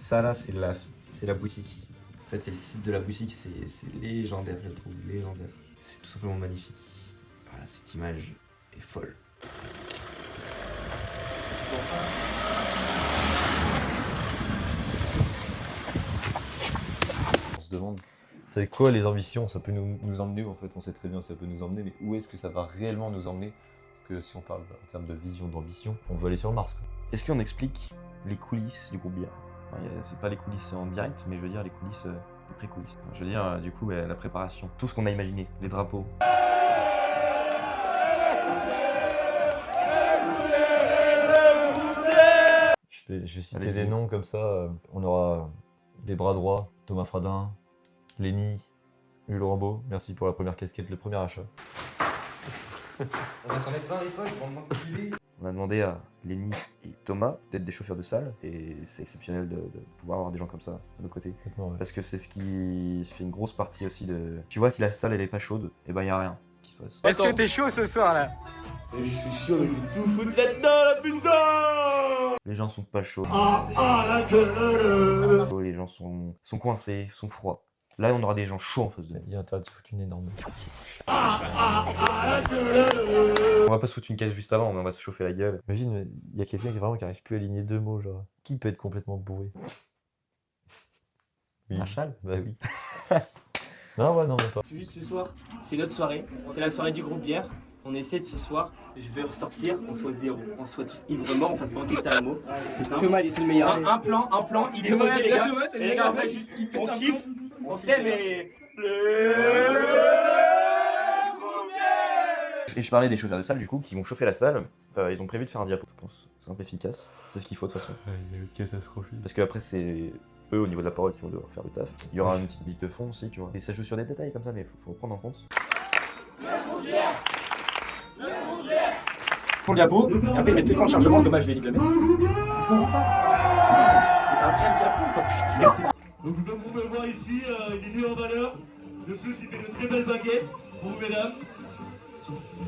Ça là, c'est la boutique. En fait, c'est le site de la boutique, c'est légendaire, je le trouve, légendaire. C'est tout simplement magnifique. Voilà, cette image est folle. On se demande, c'est quoi les ambitions? Ça peut nous emmener, en fait, on sait très bien où ça peut nous emmener, mais où est-ce que ça va réellement nous emmener? Parce que si on parle en termes de vision, d'ambition, on veut aller sur Mars, quoi. Est-ce qu'on explique les coulisses du groupe Bière? C'est pas les coulisses en direct, mais je veux dire les coulisses, les pré-coulisses. Je veux dire, du coup, la préparation, tout ce qu'on a imaginé, les drapeaux. Je vais citer Allez-y. des noms comme ça. On aura des bras droits, Thomas Fradin, Lenny, Jules Rambaud. Merci pour la première casquette, le premier achat. On va s'en mettre plein les poches pour le manque de filet. On a demandé à Lenny et Thomas d'être des chauffeurs de salle, et c'est exceptionnel de pouvoir avoir des gens comme ça à nos côtés. Ouais. Parce que c'est ce qui fait une grosse partie aussi de... Tu vois, si la salle elle est pas chaude, et ben y a rien qui se passe. Est-ce que t'es chaud ce soir là? Je suis sûr que je vais tout foutre là-dedans, la putain! Les gens sont pas chauds. La gueule! Les gens sont coincés, sont froids. Là, on aura des gens chauds en face de nous. Il y a intérêt de se foutre une énorme. On va pas se foutre une case juste avant, mais on va se chauffer la gueule. Imagine, il y a quelqu'un qui vraiment qui arrive plus à aligner deux mots, genre. Qui peut être complètement bourré? Oui. Un châle? Bah oui. Non, ouais, non, mais pas. Juste ce soir, c'est notre soirée, c'est la soirée du groupe bière. On essaie de ce soir, je vais ressortir, on soit zéro, on soit tous ivres-morts, on fasse banquet de Salamo. C'est simple. Thomas, c'est le meilleur. Un plan, il est Thomas, posé les là, gars. Thomas, c'est le Et les gars, meilleur. en fait, juste, on un kiffe, on sait, mais... Et je parlais des chauffeurs de salle du coup qui vont chauffer la salle. Ils ont prévu de faire un diapo, je pense. C'est un peu efficace. C'est ce qu'il faut de toute façon. Il y a eu catastrophique. Parce qu'après, c'est eux au niveau de la parole qui vont devoir faire le taf. Il y aura une petite bite de fond aussi, tu vois. Et ça joue sur des détails comme ça, mais faut prendre en compte. Pour le diapo, et après, mettre l'écran de chargement, dommage, je vais la messe. Est-ce qu'on voit ça? C'est un vrai diapo, quoi, putain. Donc, comme vous pouvez le voir ici, il est mis en valeur. De plus, il fait de très belles baguettes pour vous, mesdames.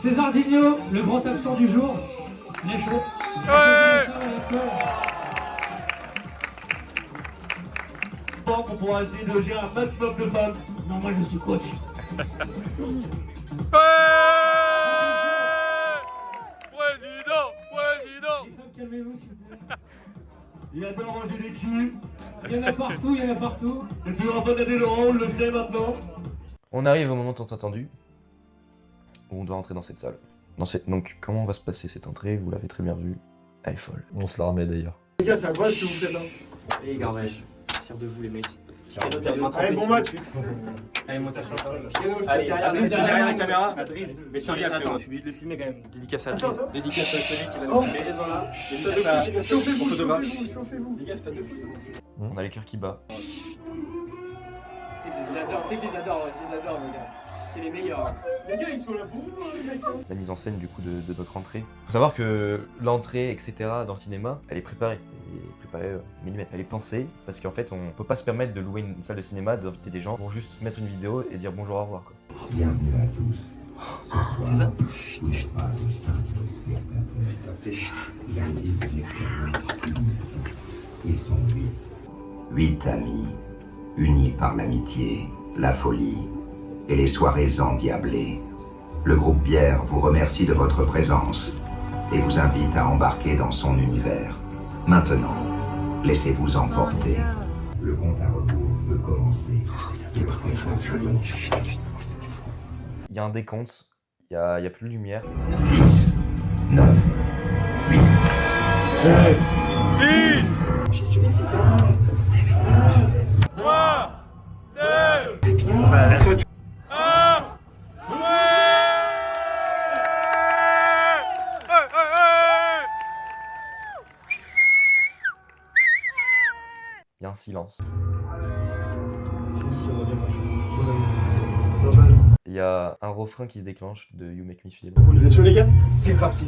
César Digno, le grand absent du jour. Il est chaud. Pour pouvoir essayer de loger un maximum de femmes. Non, moi je suis coach. Président! Les femmes, calmez-vous s'il vous plaît. Il adore manger des culs. Il y en a partout, il y en a partout. C'est toujours un bon année Laurent, on le sait maintenant. On arrive au moment tant attendu où on doit entrer dans cette salle. Donc, comment va se passer cette entrée? Vous l'avez très bien vu. Elle est folle. On se la remet d'ailleurs. Les gars, c'est incroyable ce que vous faites là. Les gars, wesh, fiers de vous les mecs. Allez, bon match. Allez, moi ça Allez, derrière la caméra, Adriz, mais tu regardes, attends, je suis obligé de le filmer quand même. Dédicace à Adriz, dédicace à celui qui va nous filmer. Dédicace à Chauffez-vous. Les gars, c'est à deux foot. On a les cœurs qui battent. Tu sais que je les adore, les gars. C'est les meilleurs. Hein. Les gars, ils sont là pour vous, les gars. La mise en scène du coup de notre entrée. Faut savoir que l'entrée, etc. dans le cinéma, elle est préparée. Elle est préparée millimètre. Elle est pensée parce qu'en fait, on peut pas se permettre de louer une salle de cinéma, d'inviter des gens pour juste mettre une vidéo et dire bonjour, au revoir, quoi. C'est ça? Ils sont 8 amis, unis par l'amitié, la folie et les soirées endiablées. Le groupe Bière vous remercie de votre présence et vous invite à embarquer dans son univers. Maintenant, laissez-vous emporter. Le compte à rebours peut commencer. Il y a un décompte, il y a plus de lumière. 10, 9, 8, 7, 3, 2, 1, Il y a un silence. Il y a un refrain qui se déclenche de You Make Me Feel. Vous êtes chauds, les gars? C'est parti.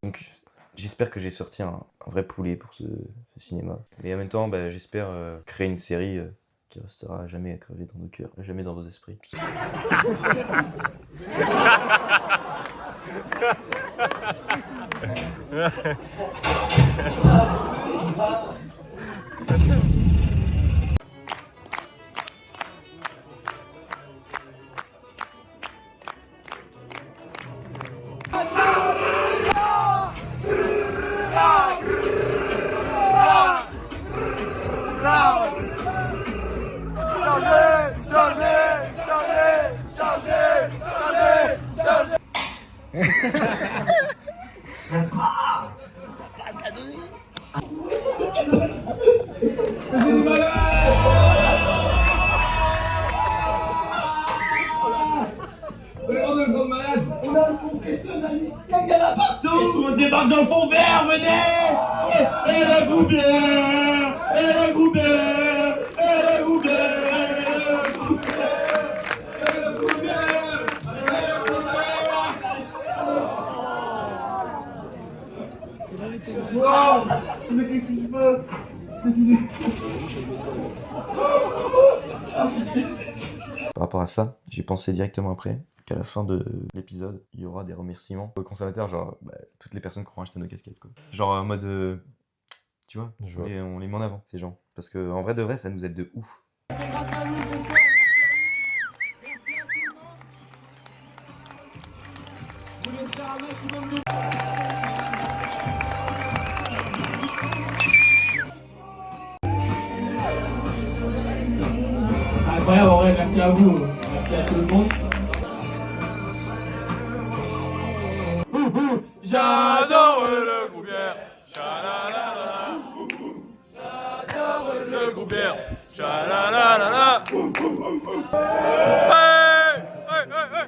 Donc j'espère que j'ai sorti un vrai poulet pour ce cinéma. Mais en même temps, bah, j'espère créer une série qui restera jamais gravée dans nos cœurs, jamais dans vos esprits. On débarque dans le fond vert, venez! Et la groupière! Et la groupière! Et la groupière! Et la groupière! Wow! Mais qu'est-ce qui se passe? Par rapport à ça, j'ai pensé directement après qu'à la fin de l'épisode, il y aura des remerciements aux consommateurs, genre toutes les personnes qui auront acheté nos casquettes, quoi. Genre en mode, tu vois, on les met en avant, ces gens. Parce qu'en vrai de vrai, ça nous aide de ouf. C'est incroyable, en vrai, merci à vous, merci à tout le monde. J'adore le groupière. Cha-la-la-la-la. J'adore le groupière. Cha-la-la-la-la. Hey, hey, hey, hey.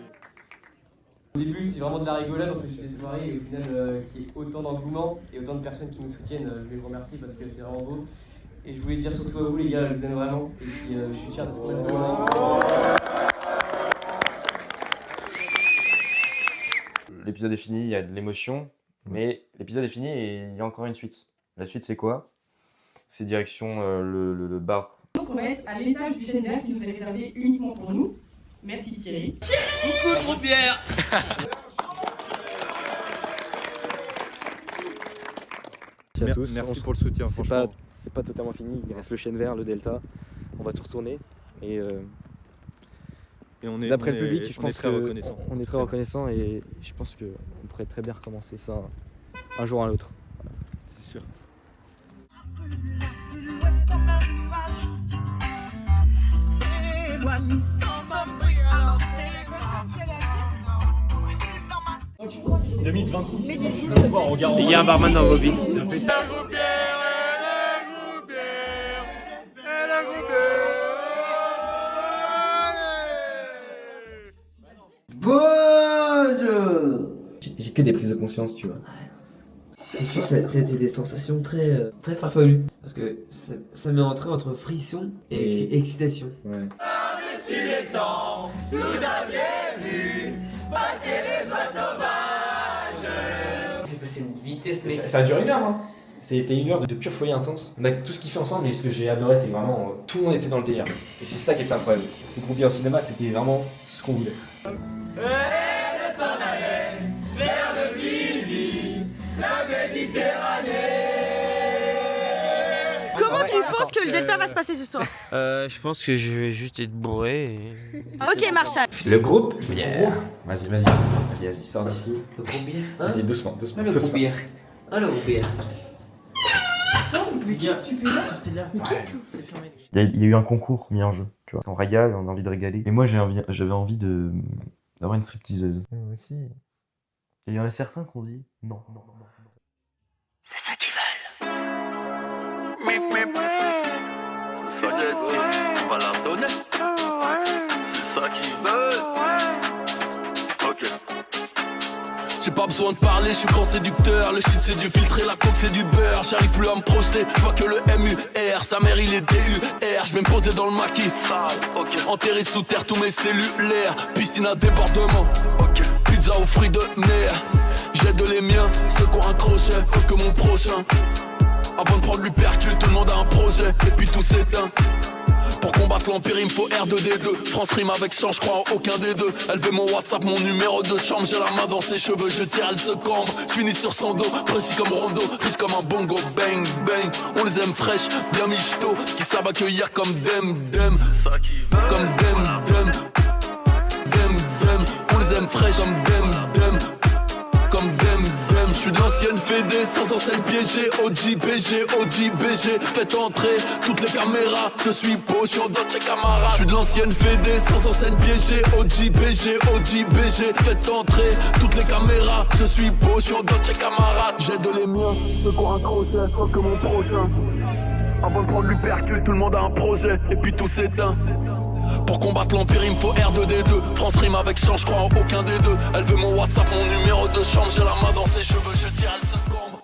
Au début, c'est vraiment de la rigolade, on fait des soirées et au final, qu'il y ait autant d'engouement et autant de personnes qui nous soutiennent, je les remercie parce que c'est vraiment beau. Et je voulais dire surtout à vous, les gars, je vous aime vraiment et puis je suis fier de ce qu'on a fait aujourd'hui. L'épisode est fini, il y a de l'émotion, mais l'épisode est fini et il y a encore une suite. La suite, c'est quoi? C'est direction le bar. Donc on va être à l'étage du chêne vert qui nous est réservé uniquement pour nous. Merci Thierry. Coucou, groupière. Merci à tous. Merci pour le soutien, franchement. C'est pas totalement fini, il reste le chêne vert, le delta. On va tout retourner et d'après le public, je pense qu'on est très reconnaissant et je pense qu'on pourrait très bien recommencer ça un jour à l'autre. Voilà. C'est sûr. Il y a un barman dans vos vies. J'ai que des prises de conscience, tu vois. C'est sûr, c'était des sensations très, très farfelues. Parce que ça m'est entré entre frisson et excitation. Ouais. Par-dessus les temps, soudain j'ai vu passer les oies sauvages. C'est passé une vitesse, mec. Ça a duré 1 heure, hein. C'était 1 heure de pure folie intense. On a tout ce qu'il fait ensemble, mais ce que j'ai adoré, c'est vraiment tout le monde était dans le délire. Et c'est ça qui était incroyable. Le groupe Bière au cinéma, c'était vraiment ce qu'on voulait. Elle s'en allait vers le midi, la Méditerranée. Comment tu penses que le Delta va se passer ce soir? Je pense que je vais juste être bourré et... Ok Marshall. Le groupe bière. Vas-y, sors d'ici. Le groupe bière. Hein? Vas-y, doucement. Le groupe bière. Ah, le groupe bière. Attends, mais qu'est-ce que tu fais là? Sortez de là. Mais qu'est-ce que vous faites fermer? Il y a eu un concours mis en jeu, tu vois. On régale, on a envie de régaler. Et moi, j'avais envie d'avoir une stripteaseuse. Moi aussi. Et il y en a certains qui ont dit non. C'est ça qu'ils veulent. C'est ça qu'ils veulent. On va leur donner. C'est ça qu'ils veulent. J'ai pas besoin de parler, je suis grand séducteur. Le shit c'est du filtre et la coke c'est du beurre. J'arrive plus à me projeter, je vois que le MUR. Sa mère il est DUR, je vais me poser dans le maquis. Enterré sous terre tous mes cellulaires. Piscine à débordement, pizza aux fruits de mer. J'aide les miens, ceux qui ont un crochet, faut que mon prochain. Avant de prendre l'hypercule, tout le monde a un projet. Et puis tout s'éteint. Pour combattre l'empire, il me faut R2D2. France rime avec chant, je crois en aucun des deux. Elle veut mon WhatsApp, mon numéro de chambre. J'ai la main dans ses cheveux, je tire, elle se cambre. Je finis sur son dos, précis comme Rondo, riche comme un bongo, bang bang. On les aime fraîches, bien michto, qui savent accueillir comme dem. Comme dem. On les aime fraîches comme dem. Comme dem. Je suis de l'ancienne fédé, sans enseigne piégée. OG faites entrer toutes les caméras. Je suis beau, je suis en Dolce Camara. Je suis de l'ancienne fédé, sans enseigne piégée. OG faites entrer toutes les caméras. Je suis beau, je suis en Dolce Camara. J'aide les miens, ceux qui ont un crochet, faut que mon prochain. Avant de prendre l'hypercule, tout le monde a un projet. Et puis tout s'éteint. Pour combattre l'empire, il me faut R2D2. France rime avec chant, je crois en aucun des deux. Elle veut mon WhatsApp, mon numéro de chambre. J'ai la main dans ses cheveux, je tire, elle se cambre.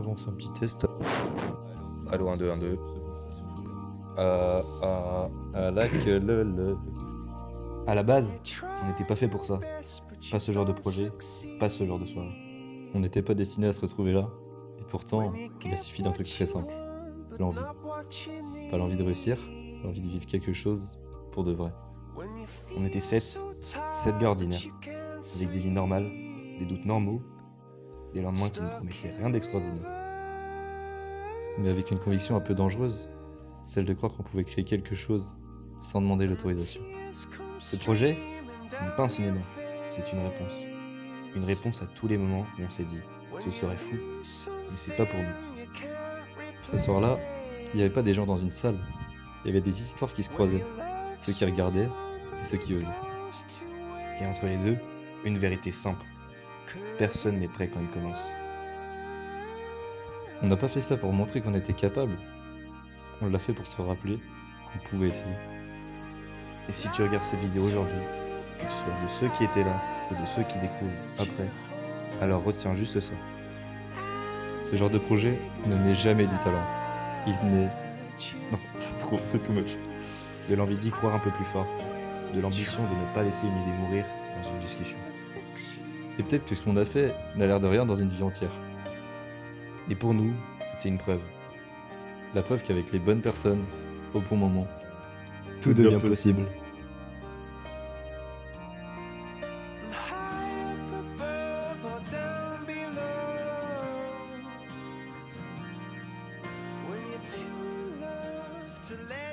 Bon, c'est un petit test. Allô, 1, 2, 1, 2. À la base, on n'était pas fait pour ça. Pas ce genre de projet, pas ce genre de soirée. On n'était pas destiné à se retrouver là. Et pourtant, il a suffi d'un truc très simple. L'envie. Pas l'envie de réussir, l'envie de vivre quelque chose pour de vrai. On était 7 gars ordinaires, avec des vies normales, des doutes normaux, des lendemains qui ne promettaient rien d'extraordinaire. Mais avec une conviction un peu dangereuse, celle de croire qu'on pouvait créer quelque chose sans demander l'autorisation. Ce projet, ce n'est pas un cinéma, c'est une réponse. Une réponse à tous les moments où on s'est dit « ce serait fou, mais c'est pas pour nous ». Ce soir-là, il n'y avait pas des gens dans une salle, il y avait des histoires qui se croisaient, ceux qui regardaient et ceux qui osaient. Et entre les deux, une vérité simple. Personne n'est prêt quand il commence. On n'a pas fait ça pour montrer qu'on était capable, on l'a fait pour se rappeler qu'on pouvait essayer. Et si tu regardes cette vidéo aujourd'hui, que tu sois de ceux qui étaient là ou de ceux qui découvrent après, alors retiens juste ça. Ce genre de projet ne naît jamais du talent. Il naît... Non, c'est too much. De l'envie d'y croire un peu plus fort, de l'ambition de ne pas laisser une idée mourir dans une discussion. Et peut-être que ce qu'on a fait n'a l'air de rien dans une vie entière. Et pour nous, c'était une preuve. La preuve qu'avec les bonnes personnes, au bon moment, tout devient possible. To let